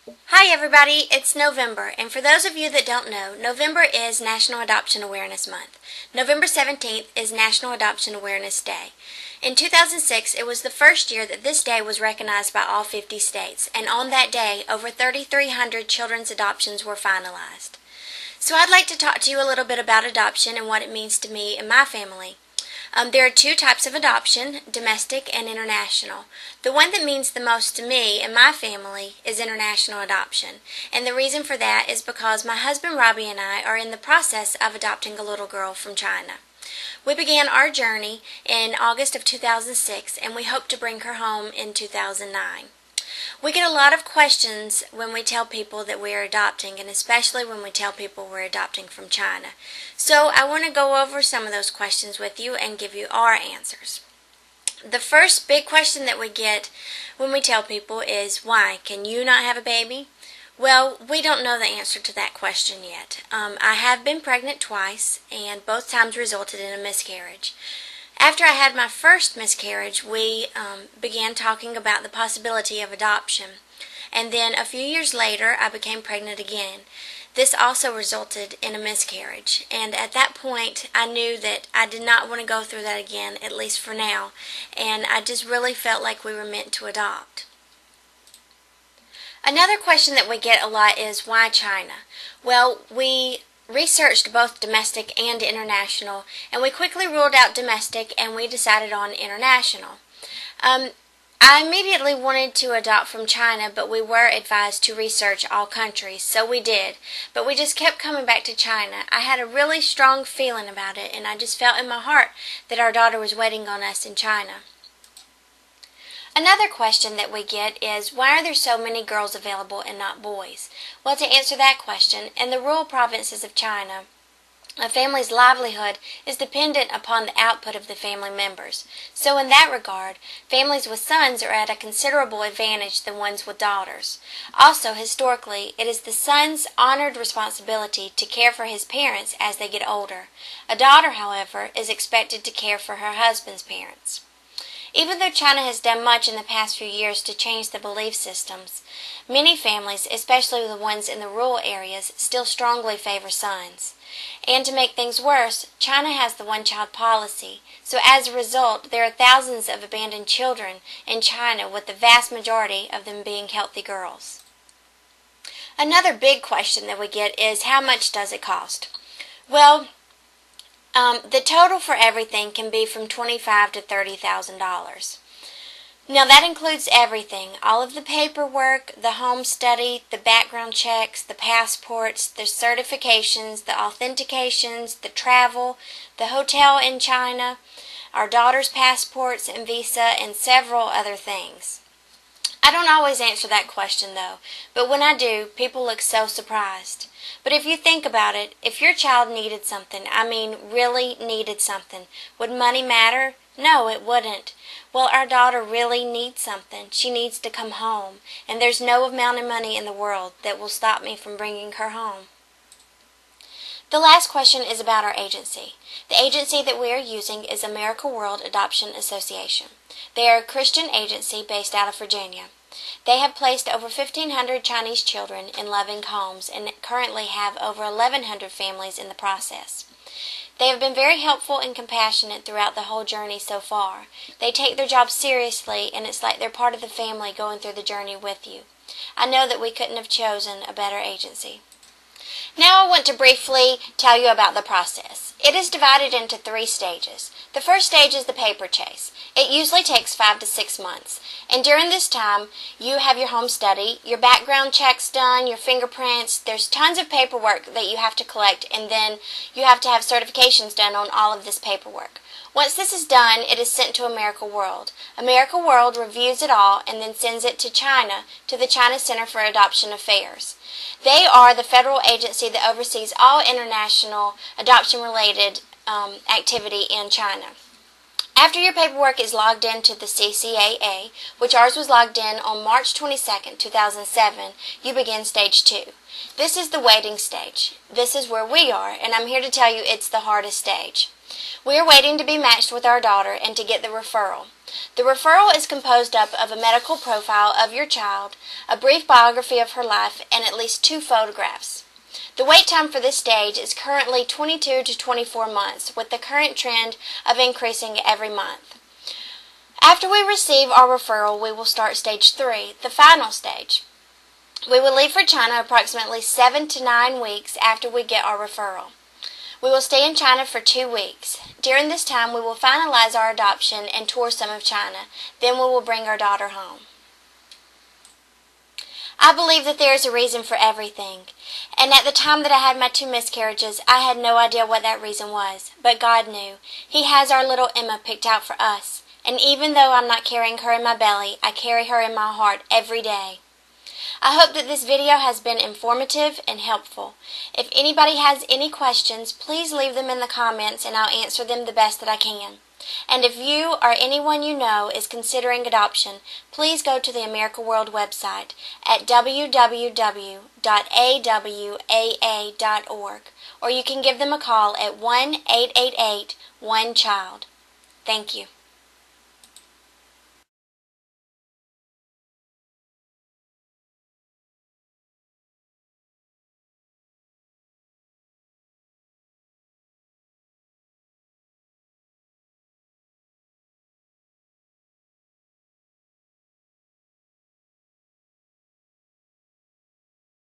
Hi everybody, it's November, and for those of you that don't know, November is National Adoption Awareness Month. November 17th is National Adoption Awareness Day. In 2006, it was the first year that this day was recognized by all 50 states, and on that day, over 3,300 children's adoptions were finalized. So I'd like to talk to you a little bit about adoption and what it means to me and my family. There are two types of adoption, domestic and international. The one that means the most to me and my family is international adoption. And the reason for that is because my husband Robbie and I are in the process of adopting a little girl from China. We began our journey in August of 2006 and we hope to bring her home in 2009. We get a lot of questions when we tell people that we are adopting, and especially when we tell people we're adopting from China. So I want to go over some of those questions with you and give you our answers. The first big question that we get when we tell people is, why? Can you not have a baby? Well, we don't know the answer to that question yet. I have been pregnant twice, and both times resulted in a miscarriage. After I had my first miscarriage, we began talking about the possibility of adoption. And then a few years later, I became pregnant again. This also resulted in a miscarriage. And at that point, I knew that I did not want to go through that again, at least for now. And I just really felt like we were meant to adopt. Another question that we get a lot is, why China? Well, we researched both domestic and international, and we quickly ruled out domestic and we decided on international. I immediately wanted to adopt from China, but we were advised to research all countries, so we did. But we just kept coming back to China. I had a really strong feeling about it, and I just felt in my heart that our daughter was waiting on us in China. Another question that we get is, why are there so many girls available and not boys? Well, to answer that question, in the rural provinces of China, a family's livelihood is dependent upon the output of the family members. So in that regard, families with sons are at a considerable advantage than ones with daughters. Also, historically, it is the son's honored responsibility to care for his parents as they get older. A daughter, however, is expected to care for her husband's parents. Even though China has done much in the past few years to change the belief systems, many families, especially the ones in the rural areas, still strongly favor sons. And to make things worse, China has the one-child policy, so as a result, there are thousands of abandoned children in China, with the vast majority of them being healthy girls. Another big question that we get is, how much does it cost? Well, the total for everything can be from $25,000 to $30,000. Now that includes everything, all of the paperwork, the home study, the background checks, the passports, the certifications, the authentications, the travel, the hotel in China, our daughter's passports and visa, and several other things. I don't always answer that question though, but when I do, people look so surprised. But if you think about it, if your child needed something, really needed something, would money matter? No, it wouldn't. Well, our daughter really needs something. She needs to come home, and there's no amount of money in the world that will stop me from bringing her home. The last question is about our agency. The agency that we are using is America World Adoption Association. They are a Christian agency based out of Virginia. They have placed over 1,500 Chinese children in loving homes and currently have over 1,100 families in the process. They have been very helpful and compassionate throughout the whole journey so far. They take their job seriously, and it's like they're part of the family going through the journey with you. I know that we couldn't have chosen a better agency. Now I want to briefly tell you about the process. It is divided into 3 stages. The first stage is the paper chase. It usually takes 5 to 6 months. And during this time, you have your home study, your background checks done, your fingerprints. There's tons of paperwork that you have to collect, and then you have to have certifications done on all of this paperwork. Once this is done, it is sent to America World. America World reviews it all and then sends it to China, to the China Center for Adoption Affairs. They are the federal agency that oversees all international adoption-related activity in China. After your paperwork is logged into the CCAA, which ours was logged in on March 22nd, 2007, you begin stage 2. This is the waiting stage. This is where we are, and I'm here to tell you it's the hardest stage. We are waiting to be matched with our daughter and to get the referral. The referral is composed up of a medical profile of your child, a brief biography of her life, and at least 2 photographs. The wait time for this stage is currently 22 to 24 months, with the current trend of increasing every month. After we receive our referral, we will start stage 3, the final stage. We will leave for China approximately 7 to 9 weeks after we get our referral. We will stay in China for 2 weeks. During this time, we will finalize our adoption and tour some of China. Then we will bring our daughter home. I believe that there is a reason for everything. And at the time that I had my 2 miscarriages, I had no idea what that reason was. But God knew. He has our little Emma picked out for us. And even though I'm not carrying her in my belly, I carry her in my heart every day. I hope that this video has been informative and helpful. If anybody has any questions, please leave them in the comments and I'll answer them the best that I can. And if you or anyone you know is considering adoption, please go to the America World website at www.awaa.org, or you can give them a call at 1-888-1-CHILD. Thank you.